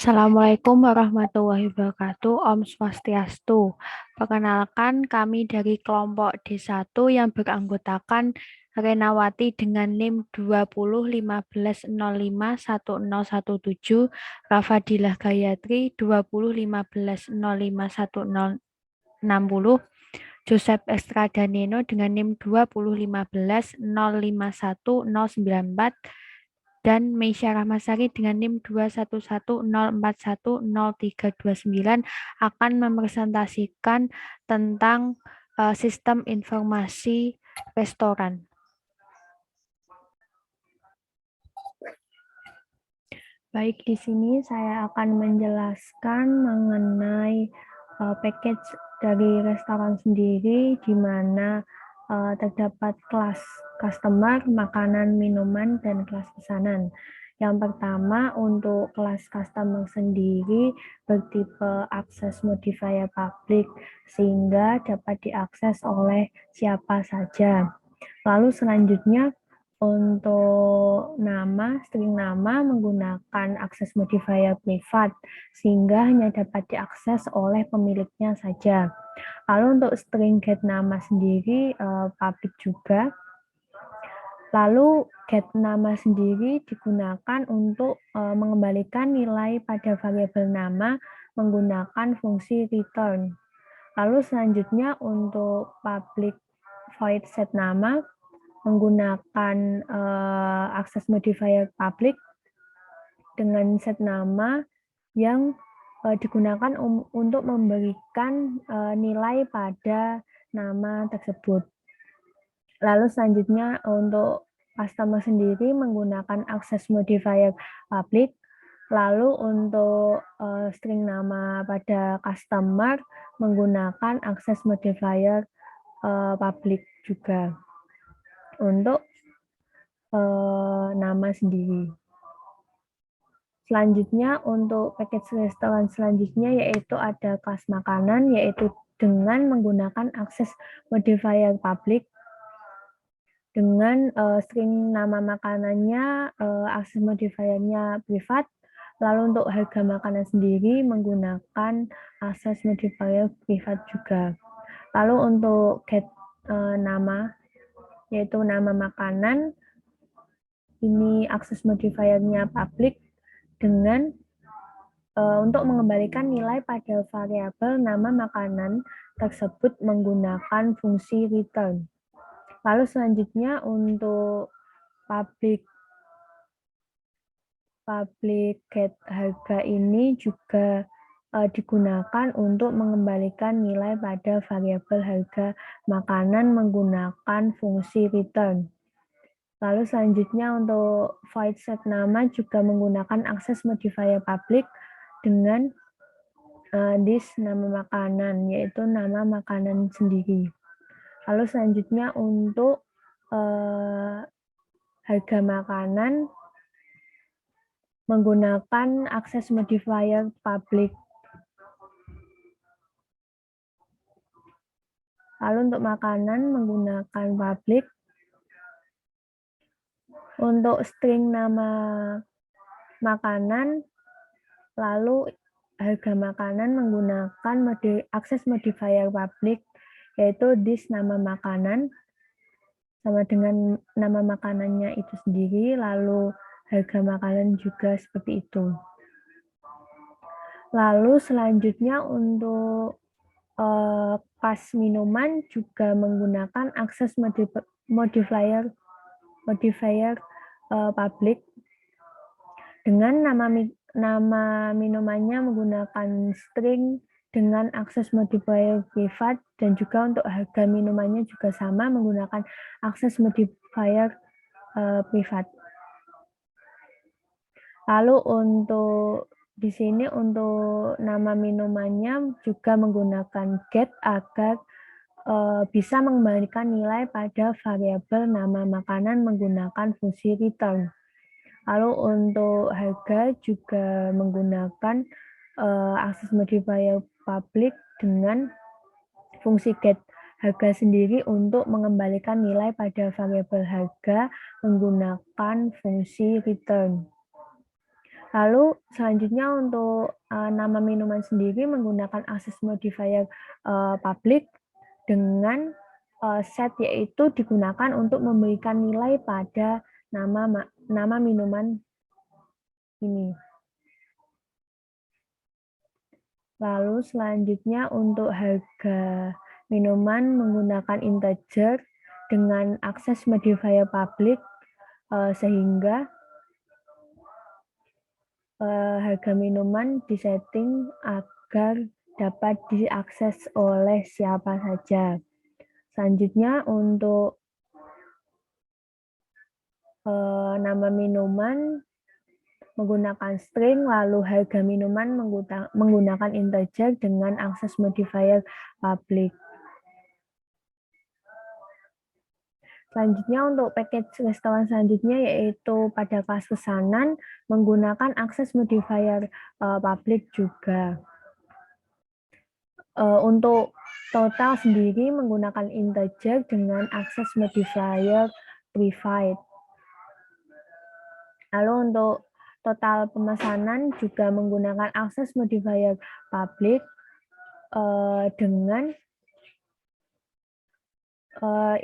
Assalamualaikum warahmatullahi wabarakatuh. Om Swastiastu. Perkenalkan, kami dari kelompok D1 yang beranggotakan Renawati dengan NIM 2015051017, Rafadilah Gayatri 2015051060, Joseph Estrada Neno dengan NIM 2015051094, dan Meisya Rahmasari dengan NIM 21104100329 akan mepresentasikan tentang sistem informasi restoran. Baik, di sini saya akan menjelaskan mengenai package dari restoran sendiri, di mana terdapat kelas customer, makanan, minuman, dan kelas pesanan. Yang pertama, untuk kelas customer sendiri bertipe akses modifier public, sehingga dapat diakses oleh siapa saja. Lalu selanjutnya, untuk nama, string nama menggunakan akses modifier privat, sehingga hanya dapat diakses oleh pemiliknya saja. Lalu untuk string get nama sendiri public juga. Lalu get nama sendiri digunakan untuk mengembalikan nilai pada variabel nama menggunakan fungsi return. Lalu selanjutnya untuk public void set nama menggunakan akses modifier public dengan set nama yang digunakan untuk memberikan nilai pada nama tersebut. Lalu selanjutnya untuk customer sendiri menggunakan akses modifier public. Lalu untuk string nama pada customer menggunakan akses modifier public juga untuk nama sendiri. Selanjutnya untuk package restoran selanjutnya yaitu ada kelas makanan, yaitu dengan menggunakan akses modifier public dengan string nama makanannya, akses modifiernya privat. Lalu untuk harga makanan sendiri menggunakan akses modifier privat juga. Lalu untuk get nama, yaitu nama makanan, ini akses modifiernya public dengan untuk mengembalikan nilai pada variabel nama makanan tersebut menggunakan fungsi return. Lalu selanjutnya untuk public get harga ini juga digunakan untuk mengembalikan nilai pada variabel harga makanan menggunakan fungsi return. Lalu selanjutnya untuk void set nama juga menggunakan akses modifier public dengan this nama makanan, yaitu nama makanan sendiri. Lalu selanjutnya untuk harga makanan menggunakan akses modifier public. Lalu untuk makanan menggunakan public. Untuk string nama makanan, lalu harga makanan menggunakan akses modifier public, yaitu this nama makanan, sama dengan nama makanannya itu sendiri, lalu harga makanan juga seperti itu. Lalu selanjutnya untuk pas minuman juga menggunakan akses modifier public dengan nama minumannya menggunakan string dengan akses modifier privat, dan juga untuk harga minumannya juga sama menggunakan akses modifier privat. Lalu untuk di sini untuk nama minumannya juga menggunakan get agar bisa mengembalikan nilai pada variabel nama makanan menggunakan fungsi return. Lalu untuk harga juga menggunakan akses modifier public dengan fungsi get harga sendiri untuk mengembalikan nilai pada variabel harga menggunakan fungsi return. Lalu selanjutnya untuk nama minuman sendiri menggunakan access modifier public dengan set, yaitu digunakan untuk memberikan nilai pada nama minuman ini. Lalu selanjutnya untuk harga minuman menggunakan integer dengan access modifier public sehingga harga minuman disetting agar dapat diakses oleh siapa saja. Selanjutnya untuk nama minuman menggunakan string, lalu harga minuman menggunakan integer dengan access modifier public. Selanjutnya untuk package restoran selanjutnya yaitu pada kelas pesanan menggunakan access modifier public juga. Untuk total sendiri menggunakan integer dengan access modifier private. Lalu untuk total pemesanan juga menggunakan access modifier public dengan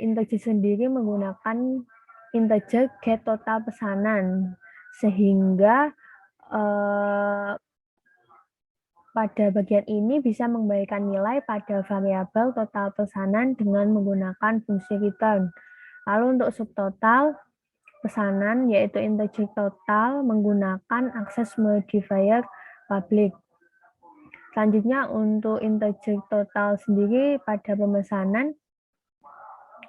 integer sendiri menggunakan integer get total pesanan, sehingga pada bagian ini bisa mengembalikan nilai pada variabel total pesanan dengan menggunakan fungsi return. Lalu untuk subtotal pesanan yaitu integer total menggunakan access modifier public. Selanjutnya untuk integer total sendiri pada pemesanan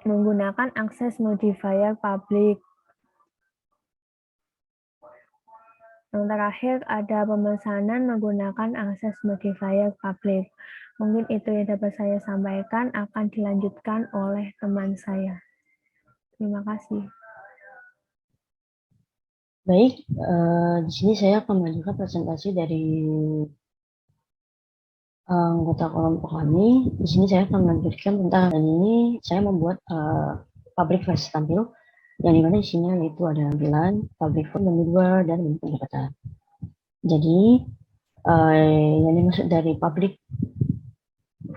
menggunakan access modifier public. Yang terakhir ada pemesanan menggunakan access modifier public. Mungkin itu yang dapat saya sampaikan, akan dilanjutkan oleh teman saya. Terima kasih. Baik, di sini saya akan melanjutkan presentasi dari anggota kelompok kami. Di sini saya akan melanjutkan tentang, dan ini saya membuat public face tampil, yang dimana isinya yaitu ada tampilan, public form, middleware, dan pendekatan. Jadi, yang dimaksud dari public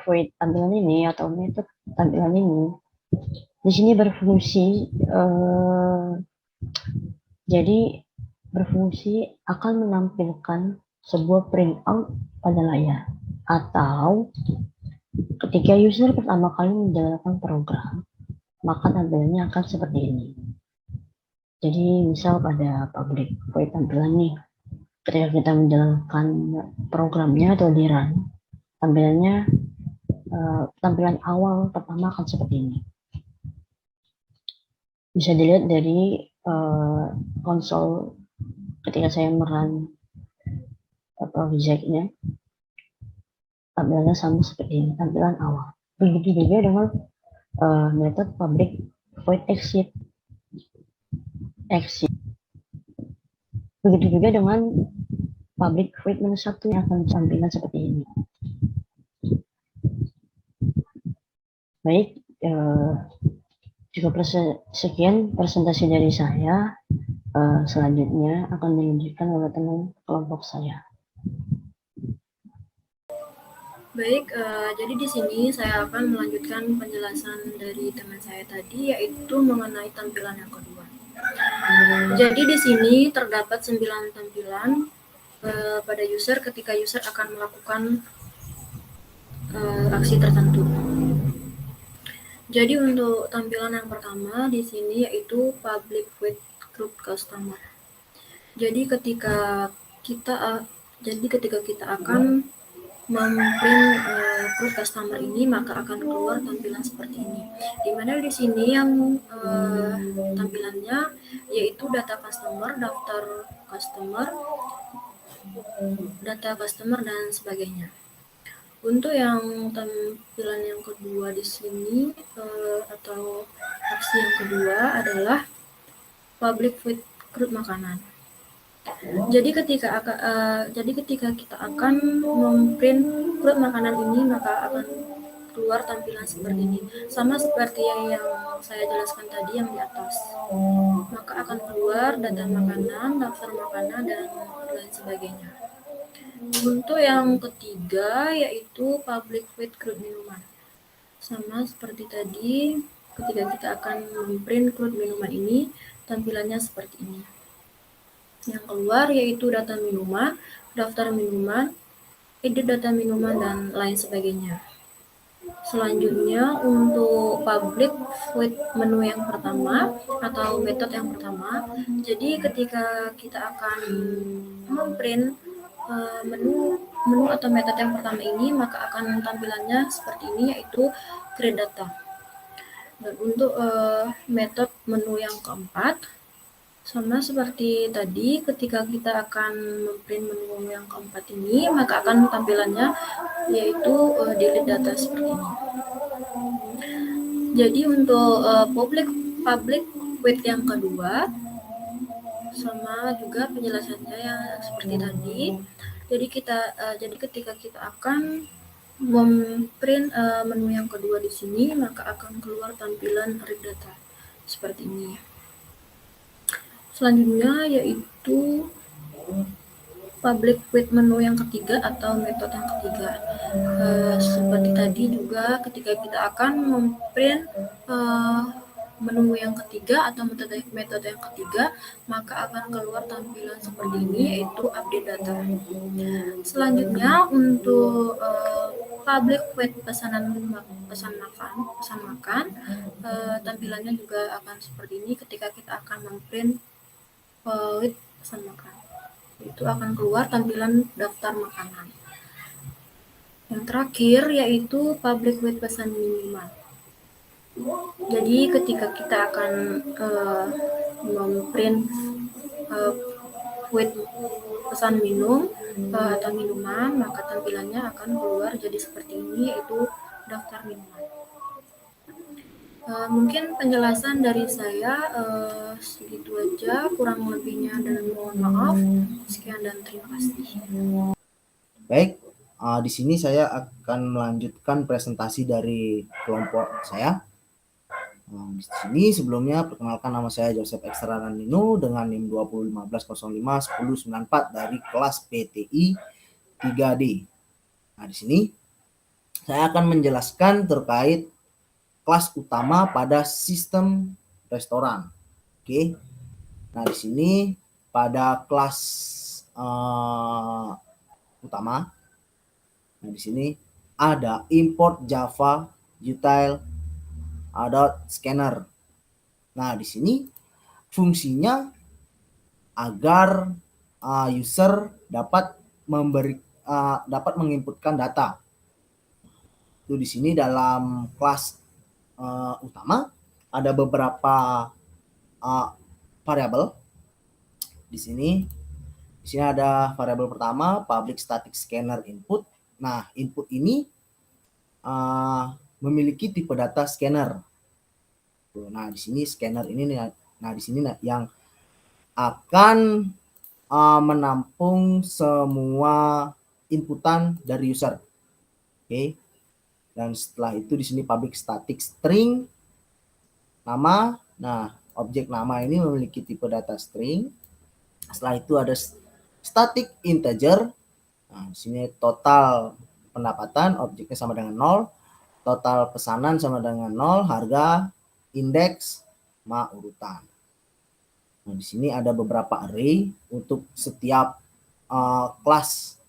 void tampilan ini atau method tampilan ini, di sini berfungsi, jadi berfungsi akan menampilkan sebuah printout pada layar. Atau ketika user pertama kali menjalankan program, maka tampilannya akan seperti ini. Jadi misal pada public void tampilan nih, ketika kita menjalankan programnya atau di run, tampilannya tampilan awal pertama akan seperti ini. Bisa dilihat dari konsol ketika saya merun project-nya, tampilannya sama seperti ini, tampilan awal. Begitu juga dengan metode public void exit. Begitu juga dengan public void -1 yang akan tampilan seperti ini. Baik, cukup sekian presentasi dari saya. Selanjutnya akan dilanjutkan oleh teman kelompok saya. Baik, jadi di sini saya akan melanjutkan penjelasan dari teman saya tadi, yaitu mengenai tampilan yang kedua. Jadi di sini terdapat 9 tampilan pada user ketika user akan melakukan aksi tertentu. Jadi untuk tampilan yang pertama di sini yaitu public void group customer. Jadi ketika kita akan memprint group customer ini, maka akan keluar tampilan seperti ini. Dimana di sini yang tampilannya yaitu data customer, daftar customer, data customer dan sebagainya. Untuk yang tampilan yang kedua di sini atau aksi yang kedua adalah public void group makanan. Jadi ketika kita akan memprint group makanan ini, maka akan keluar tampilan seperti ini. Sama seperti yang saya jelaskan tadi yang di atas. Maka akan keluar data makanan, daftar makanan, dan lain sebagainya. Untuk yang ketiga yaitu public with crude minuman. Sama seperti tadi, ketika kita akan memprint crude minuman ini, tampilannya seperti ini. Yang keluar yaitu data minuman, daftar minuman, edit data minuman, dan lain sebagainya. Selanjutnya untuk public with menu yang pertama atau metode yang pertama, jadi ketika kita akan memprint menu atau metode yang pertama ini, maka akan tampilannya seperti ini, yaitu create data. Dan untuk metode menu yang keempat, sama seperti tadi, ketika kita akan memprint menu yang keempat ini, maka akan tampilannya yaitu delete data seperti ini. Jadi untuk public with yang kedua, sama juga penjelasannya yang seperti tadi. Jadi ketika kita akan memprint menu yang kedua di sini, maka akan keluar tampilan read data seperti ini. Selanjutnya yaitu public with menu yang ketiga atau metode yang ketiga. Seperti tadi juga ketika kita akan memprint menu yang ketiga atau metode yang ketiga, maka akan keluar tampilan seperti ini, yaitu update data. Selanjutnya untuk public with pesan makan, tampilannya juga akan seperti ini ketika kita akan memprint with pesan makan. Itu akan keluar tampilan daftar makanan. Yang terakhir yaitu public with pesan minuman. Jadi ketika kita akan memprint with pesan minum atau minuman, maka tampilannya akan keluar jadi seperti ini, yaitu daftar minuman. Mungkin penjelasan dari saya segitu aja, kurang lebihnya dan mohon maaf. Sekian dan terima kasih. Baik, di sini saya akan melanjutkan presentasi dari kelompok saya. Di sini sebelumnya perkenalkan, nama saya Joseph Extra Ranino dengan NIM 2015051094 dari kelas PTI 3D. Nah, di sini saya akan menjelaskan terkait kelas utama pada sistem restoran. Oke. Nah, di sini pada kelas utama, nah di sini ada import Java util .scanner. Nah, di sini fungsinya agar user dapat menginputkan data. Itu di sini dalam kelas utama ada beberapa variabel. Di sini ada variabel pertama, public static scanner input. Nah, input ini memiliki tipe data scanner. Nah, di sini scanner ini, nah di sini yang akan menampung semua inputan dari user. Oke. Dan setelah itu di sini public static string nama. Nah, objek nama ini memiliki tipe data string. Setelah itu ada static integer. Nah, di sini total pendapatan, objeknya sama dengan 0, total pesanan sama dengan 0, harga, indeks, sama urutan. Nah, di sini ada beberapa array untuk setiap kelas.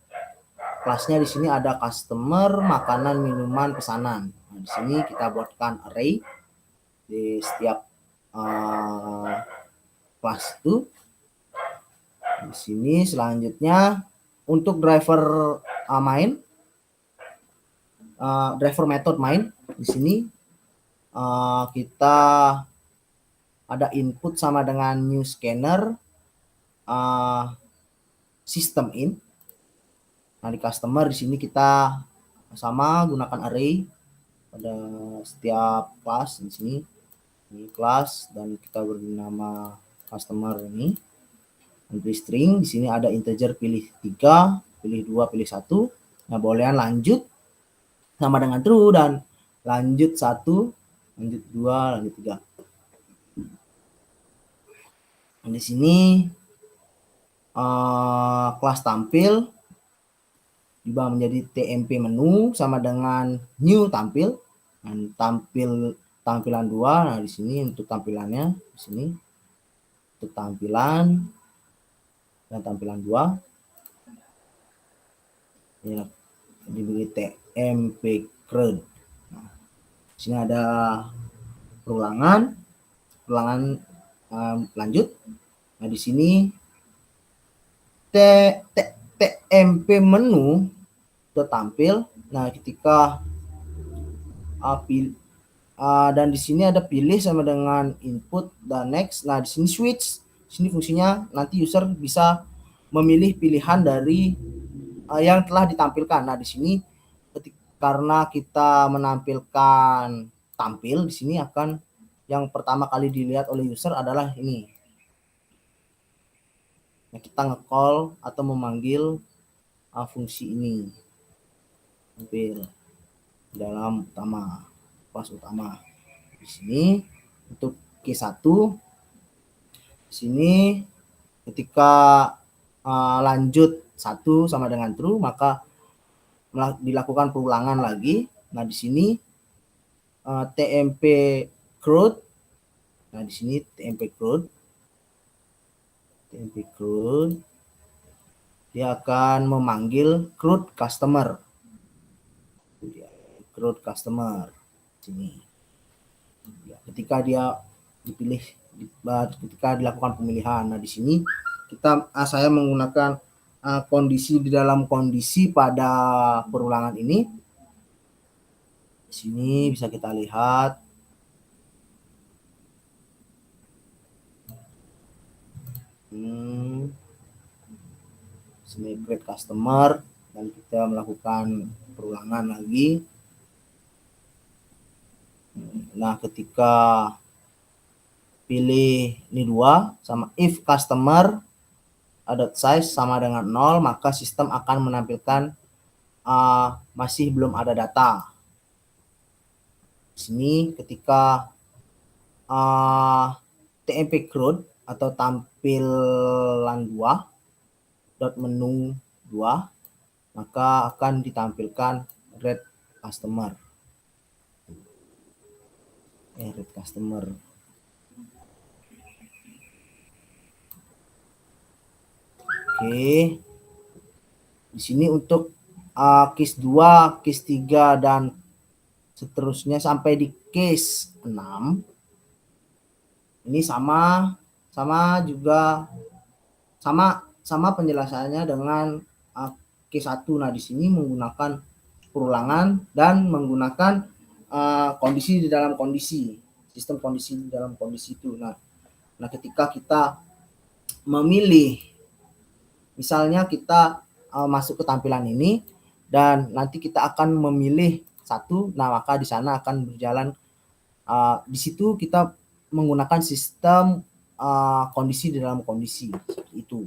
Kelasnya di sini ada customer, makanan, minuman, pesanan. Nah, di sini kita buatkan array di setiap kelas itu. Di sini selanjutnya untuk driver driver method main, di sini kita ada input sama dengan new scanner system in. Nah, di customer di sini kita sama gunakan array pada setiap kelas. Di sini ini kelas dan kita beri nama customer ini. Entry string di sini ada integer pilih 3, pilih 2, pilih 1. Nah, bolehan lanjut sama dengan true, dan lanjut 1, lanjut 2, lanjut 3. Di sini kelas tampil juga menjadi TMP menu sama dengan new tampil. Dan tampilan 2. Nah, di sini untuk tampilannya di sini untuk tampilan dan tampilan 2 ini diberi TMP CRUD. Nah, di sini ada perulangan lanjut. Nah, di sini TMP menu sudah tampil. Nah, ketika dan di sini ada pilih sama dengan input dan next. Nah, di sini switch. Di sini fungsinya nanti user bisa memilih pilihan dari yang telah ditampilkan. Nah, di sini karena kita menampilkan tampil, di sini akan yang pertama kali dilihat oleh user adalah ini. Nah, kita nge-call atau memanggil fungsi ini tampil dalam kelas utama. Di sini untuk Q1 di sini ketika lanjut 1 sama dengan true, maka dilakukan perulangan lagi. Nah, di sini TMP CRUD. Nah, di sini TMP CRUD dia akan memanggil CRUD customer. CRUD customer sini. Ya, ketika dia dipilih, ketika dilakukan pemilihan. Nah, di sini saya menggunakan kondisi di dalam kondisi pada perulangan ini. Di sini bisa kita lihat sini create customer dan kita melakukan perulangan lagi. Nah, ketika pilih ini 2 sama if customer .size sama dengan 0, maka sistem akan menampilkan masih belum ada data. Di sini ketika TMP CRUD atau tampilan 2 menu 2, maka akan ditampilkan red customer. Red customer. Oke. Di sini untuk case 2, case 3 dan seterusnya sampai di case 6 ini sama penjelasannya dengan case 1. Nah, di sini menggunakan perulangan dan menggunakan kondisi di dalam kondisi, sistem kondisi di dalam kondisi itu. Nah, ketika kita memilih, misalnya kita masuk ke tampilan ini dan nanti kita akan memilih 1, nah maka di sana akan berjalan di situ kita menggunakan sistem kondisi di dalam kondisi seperti itu.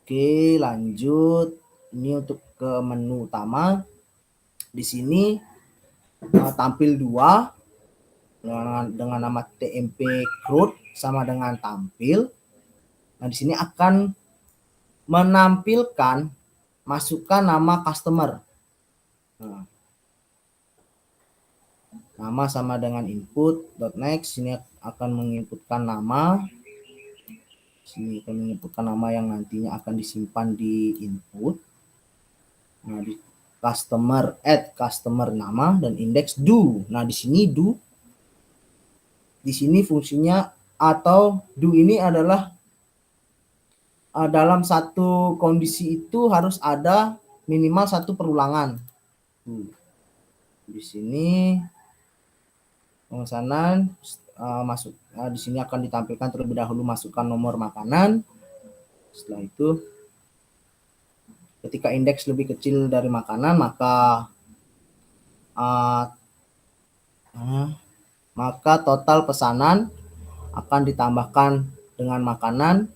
Oke, lanjut. Ini untuk ke menu utama. Di sini tampil 2 dengan nama TMP CRUD sama dengan tampil. Nah, di sini akan menampilkan masukkan nama customer. Nah, nama sama dengan input.next. Sini akan menginputkan nama. Sini akan menginputkan nama yang nantinya akan disimpan di input. Nah, di customer add customer nama dan index do. Nah, di sini do. Di sini fungsinya atau do ini adalah dalam satu kondisi itu harus ada minimal 1 perulangan. Di sini pemesanan masuk. Di sini akan ditampilkan terlebih dahulu masukkan nomor makanan. Setelah itu ketika indeks lebih kecil dari makanan, maka total pesanan akan ditambahkan dengan makanan.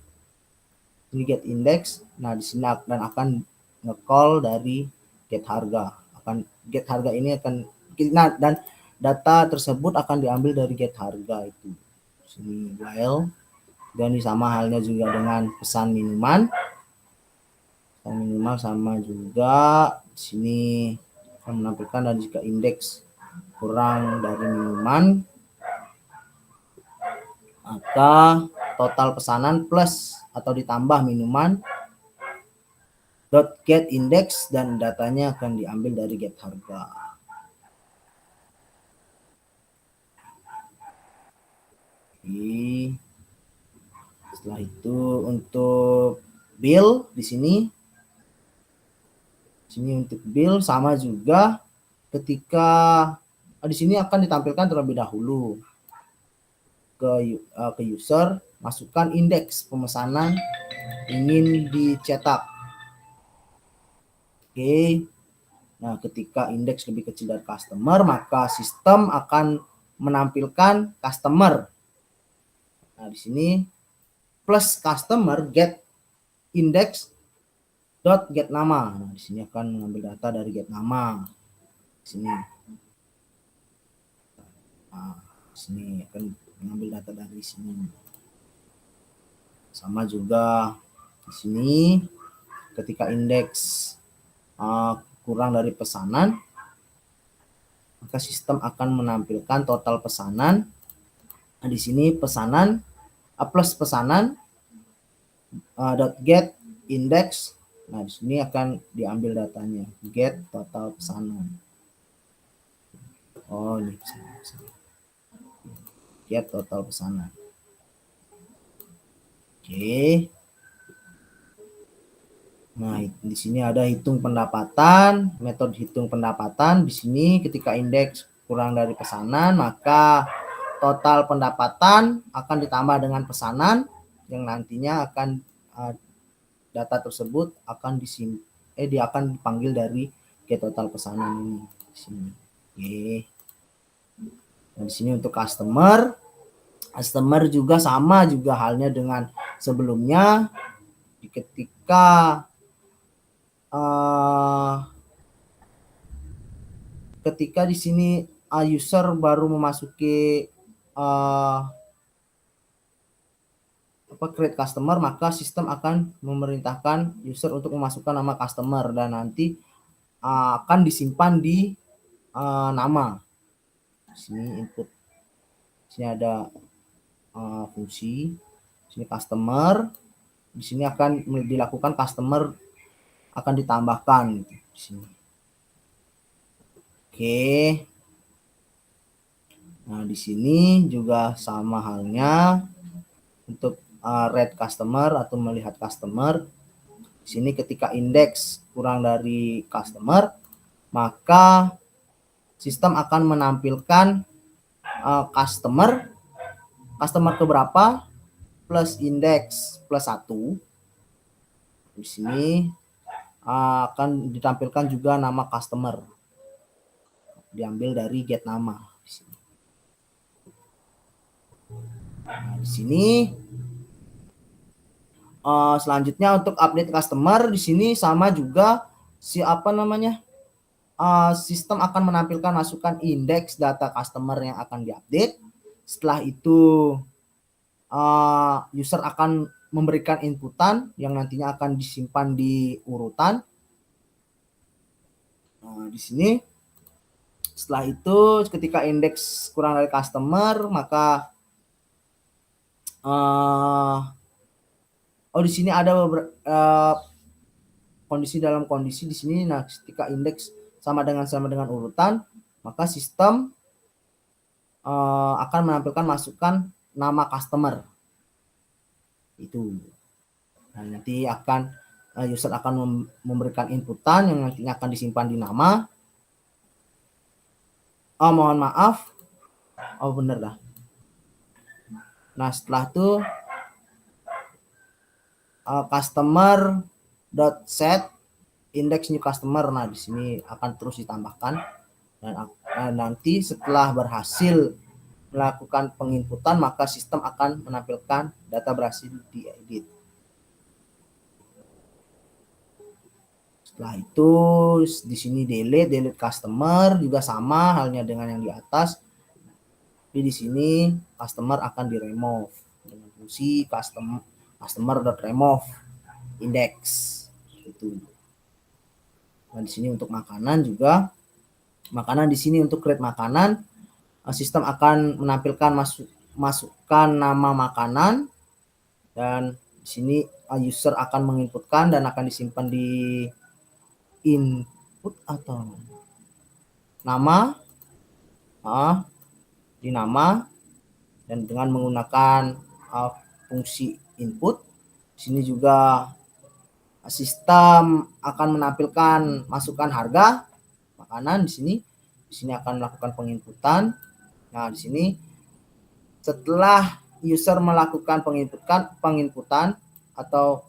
Ini get index. Nah, di sini dan akan nge-call dari get harga, akan akan get harga ini akan dan data tersebut akan diambil dari get harga itu. Sini while, dan sama halnya juga dengan pesan minuman. Pesan minimal sama juga di sini akan menampilkan, dan jika indeks kurang dari minuman maka total pesanan plus atau ditambah minuman dot get index, dan datanya akan diambil dari get harga. Oke. Setelah itu untuk bill di sini untuk bill sama juga, ketika di sini akan ditampilkan terlebih dahulu ke user, masukkan indeks pemesanan ingin dicetak. Oke. Nah, ketika indeks lebih kecil dari customer, maka sistem akan menampilkan customer. Nah, di sini plus customer get index dot get nama. Nah, di sini akan mengambil data dari get nama. Di sini. Nah, di sini akan mengambil data dari sini. Sama juga di sini ketika indeks kurang dari pesanan, maka sistem akan menampilkan total pesanan. Nah, di sini pesanan plus pesanan dot get index. Nah, di sini akan diambil datanya get total pesanan. Oh, ini get total pesanan. Oke. Nah, di sini ada hitung pendapatan, metode hitung pendapatan. Di sini ketika indeks kurang dari pesanan, maka total pendapatan akan ditambah dengan pesanan yang nantinya akan data tersebut akan dia akan dipanggil dari get total pesanan ini di sini. Oke. Nah, di sini untuk customer juga sama juga halnya dengan sebelumnya. Ketika di sini user baru memasuki create customer, maka sistem akan memerintahkan user untuk memasukkan nama customer, dan nanti akan disimpan di nama. Di sini input, di sini ada fungsi, di sini customer, di sini akan dilakukan customer akan ditambahkan gitu, di sini. Oke. Nah, di sini juga sama halnya untuk read customer atau melihat customer. Di sini ketika indeks kurang dari customer, maka sistem akan menampilkan customer keberapa plus indeks plus 1. Di sini akan ditampilkan juga nama customer, diambil dari get nama. Nah, di sini selanjutnya untuk update customer, di sini sama juga sistem akan menampilkan masukan indeks data customer yang akan diupdate. Setelah itu user akan memberikan inputan yang nantinya akan disimpan di urutan. Nah, di sini setelah itu ketika indeks kurang dari customer, maka di sini ada beberapa kondisi dalam kondisi di sini. Nah, ketika indeks sama dengan urutan, maka sistem akan menampilkan masukan nama customer itu. Nah, nanti akan user akan memberikan inputan yang nantinya akan disimpan di nama. Mohon maaf. Bener dah. Nah, setelah itu customer dot set index new customer. Nah, di sini akan terus ditambahkan, dan nanti setelah berhasil melakukan penginputan, maka sistem akan menampilkan data berhasil diedit. Setelah itu di sini delete customer juga sama halnya dengan yang di atas. Jadi di sini customer akan di remove dengan fungsi customer.remove index itu. Nah, di sini untuk makanan juga, makanan di sini untuk create makanan, sistem akan menampilkan masukkan nama makanan, dan di sini user akan menginputkan dan akan disimpan di input atau nama, di nama, dan dengan menggunakan fungsi input. Di sini juga sistem akan menampilkan masukkan harga makanan di sini akan melakukan penginputan. Nah, di sini setelah user melakukan penginputan atau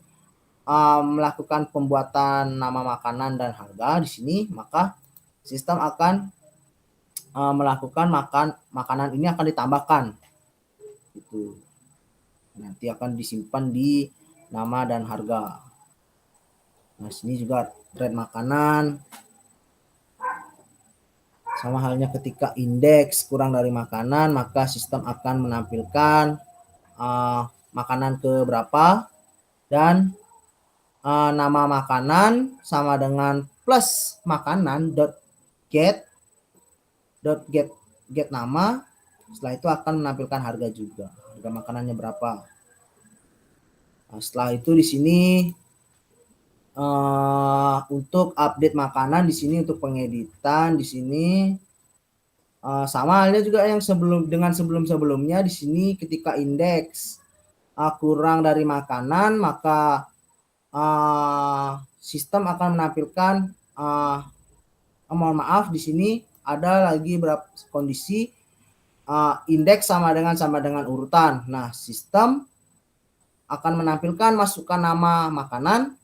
melakukan pembuatan nama makanan dan harga di sini, maka sistem akan melakukan makanan ini akan ditambahkan. Itu nanti akan disimpan di nama dan harga. Nah, sini juga thread makanan. Sama halnya ketika indeks kurang dari makanan, maka sistem akan menampilkan makanan ke berapa, dan nama makanan sama dengan plus makanan get nama. Setelah itu akan menampilkan harga juga, harga makanannya berapa. Nah, setelah itu di sini untuk update makanan di sini untuk pengeditan di sini sama halnya juga yang sebelumnya. Di sini ketika indeks kurang dari makanan, maka sistem akan menampilkan mohon maaf, di sini ada lagi beberapa kondisi indeks sama dengan urutan. Nah, sistem akan menampilkan masukkan nama makanan,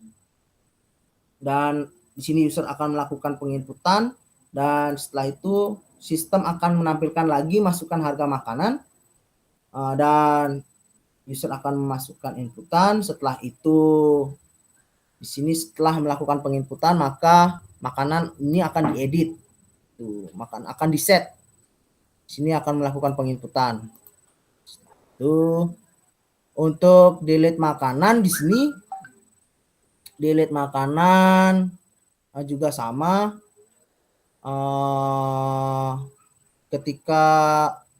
dan di sini user akan melakukan penginputan, dan setelah itu sistem akan menampilkan lagi masukkan harga makanan, dan user akan memasukkan inputan. Setelah itu di sini setelah melakukan penginputan, maka makanan ini akan diedit. Tuh, akan di-set. Di sini akan melakukan penginputan. Tuh, untuk delete makanan di sini delete makanan juga sama. Ketika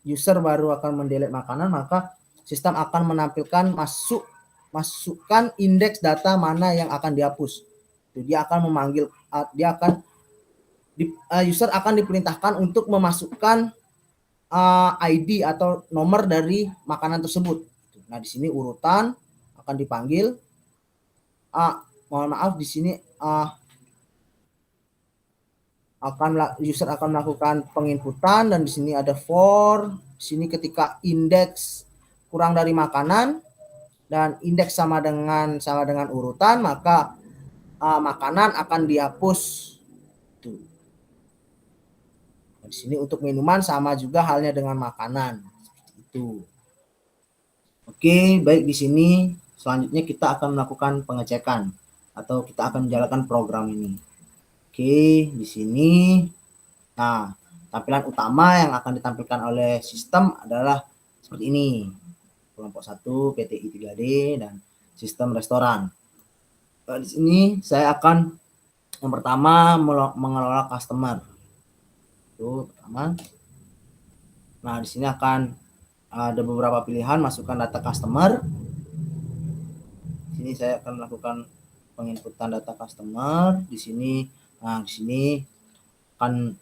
user baru akan mendelete makanan, maka sistem akan menampilkan masukkan indeks data mana yang akan dihapus. Dia akan memanggil, user akan diperintahkan untuk memasukkan ID atau nomor dari makanan tersebut. Nah, di sini urutan akan dipanggil. Mohon maaf, di sini user akan melakukan penginputan, dan di sini ada for. Di sini ketika indeks kurang dari makanan dan indeks sama dengan urutan, maka makanan akan dihapus. Tuh. Nah, di sini untuk minuman sama juga halnya dengan makanan. Seperti itu. Oke, baik, di sini selanjutnya kita akan melakukan pengecekan atau kita akan menjalankan program ini. Oke, di sini nah, tampilan utama yang akan ditampilkan oleh sistem adalah seperti ini. Kelompok 1 PTI 3D dan sistem restoran. Nah, di sini saya akan yang pertama mengelola customer. Itu pertama. Nah, di sini akan ada beberapa pilihan, masukkan data customer. Di sini saya akan melakukan penginputan data customer. Di sini akan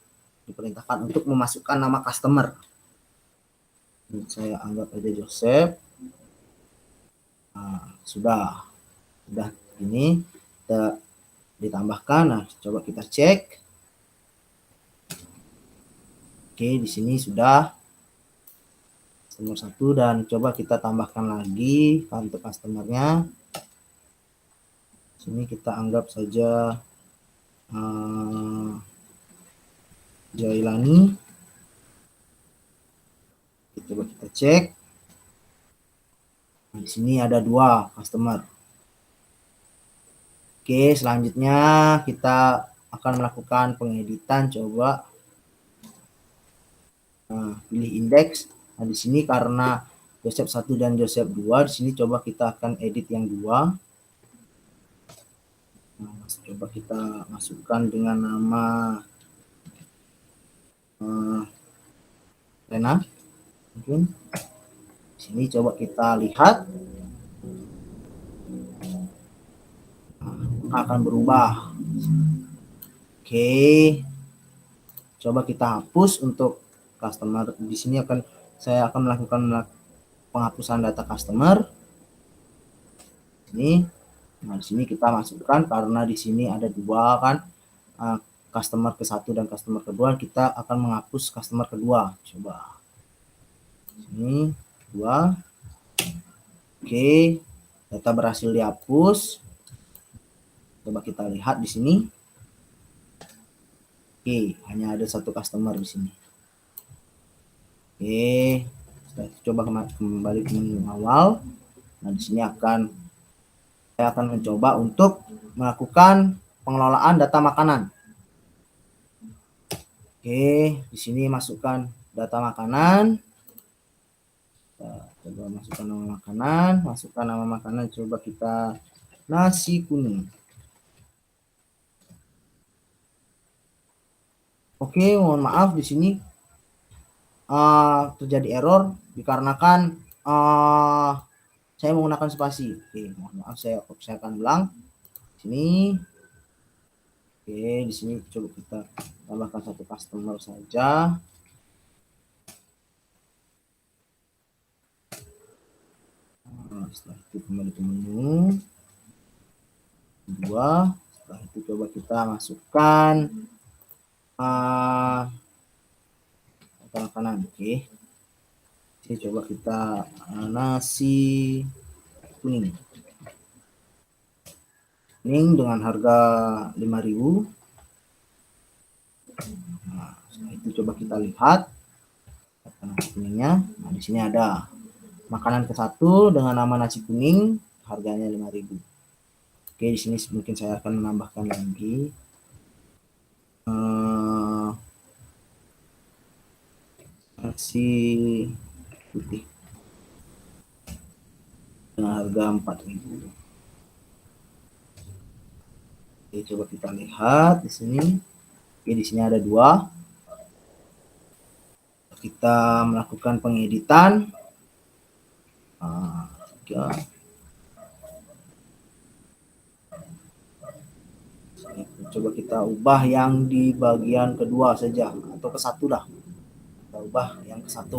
diperintahkan untuk memasukkan nama customer. Ini saya anggap aja Joseph. Nah, sudah ini kita ditambahkan. Nah, coba kita cek. Oke, di sini sudah nomor 1, dan coba kita tambahkan lagi untuk customernya. Sini kita anggap saja Jailani. Coba kita cek. Di sini ada 2 customer. Oke, selanjutnya kita akan melakukan pengeditan. Coba pilih indeks. Nah, di sini karena Joseph 1 dan Joseph 2, di sini coba kita akan edit yang 2. Nah, coba kita masukkan dengan nama Rena. Mungkin di sini coba kita lihat. Nah, akan berubah. Oke. Coba kita hapus untuk customer. Di sini saya akan melakukan penghapusan data customer. Ini, nah di sini kita masukkan karena di sini ada 2 kan, customer ke-1 dan customer kedua, kita akan menghapus customer kedua. Coba ini 2. Oke, data berhasil dihapus. Coba kita lihat di sini. Oke, hanya ada 1 customer di sini. Oke, coba kembali ke menu awal. Nah, di sini saya akan mencoba untuk melakukan pengelolaan data makanan. Oke, di sini masukkan data makanan. Coba masukkan nama makanan, coba kita nasi kuning. Oke, mohon maaf di sini terjadi error dikarenakan saya menggunakan spasi. Oke, mohon maaf, saya akan ulang. Sini. Oke, di sini coba kita tambahkan 1 customer saja. Setelah itu kembali ke menu 2. Setelah itu coba kita masukkan makanan. Oke. Jadi coba kita nasi kuning dengan harga 5.000. Nah, setelah itu coba kita lihat nasi kuningnya. Nah, di sini ada makanan ke-1 dengan nama nasi kuning, harganya 5.000. Oke, di sini mungkin saya akan menambahkan lagi nasi putih dengan harga 4.000. Oke, coba kita lihat di sini. Oke, di sini ada 2. Kita melakukan pengeditan. Coba kita ubah yang di bagian kedua saja, atau ke-1 dah. Kita ubah yang ke-1.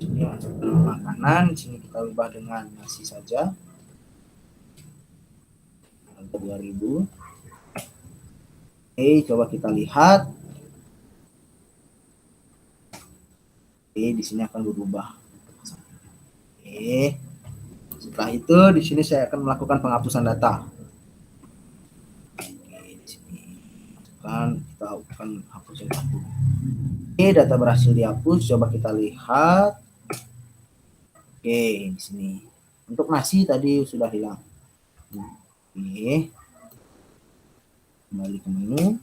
Ini makanan, di sini kita ubah dengan nasi saja. Harga 2.000. Oke, coba kita lihat. Oke, di sini akan berubah. Oke. Setelah itu di sini saya akan melakukan penghapusan data. Kita akan hapus yang 1. Oke, data berhasil dihapus. Coba kita lihat. Oke, di sini untuk nasi tadi sudah hilang. Oke, kembali ke menu.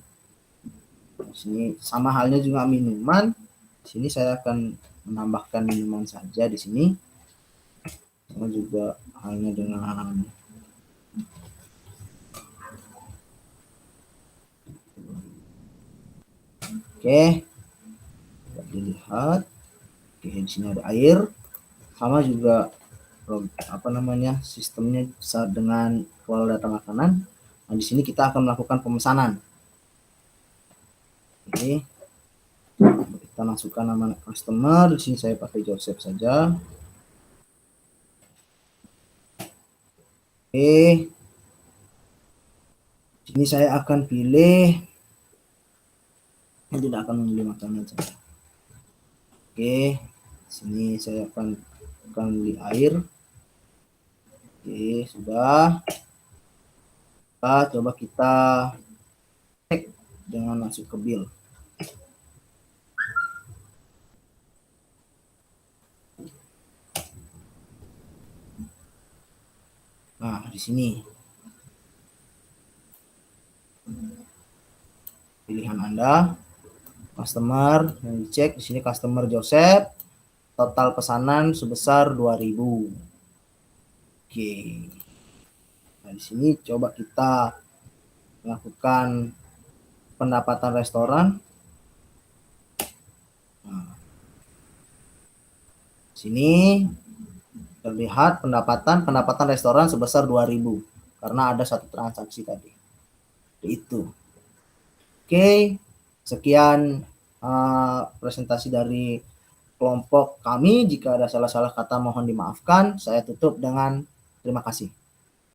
Di sini sama halnya juga minuman. Di sini saya akan menambahkan minuman saja di sini. Sama juga halnya dengan Oke, kita dilihat. Oke, di sini ada air. Sama juga sistemnya saat dengan kelola data makanan. Nah, di sini kita akan melakukan pemesanan. Oke, kita masukkan nama customer. Di sini saya pakai Joseph saja. Oke, sini saya akan pilih. Saya tidak akan memilih makanan saja. Oke, sini saya akan beli air. Oke, sudah. Coba kita cek dengan masuk ke bill. Nah, di sini pilihan Anda. Customer yang dicek di sini customer Joseph, total pesanan sebesar 2.000. Oke. Nah, di sini coba kita melakukan pendapatan restoran. Nah, sini terlihat pendapatan restoran sebesar 2.000 karena ada satu transaksi tadi. Itu. Oke, sekian presentasi dari kelompok kami. Jika ada salah-salah kata mohon dimaafkan. Saya tutup dengan terima kasih.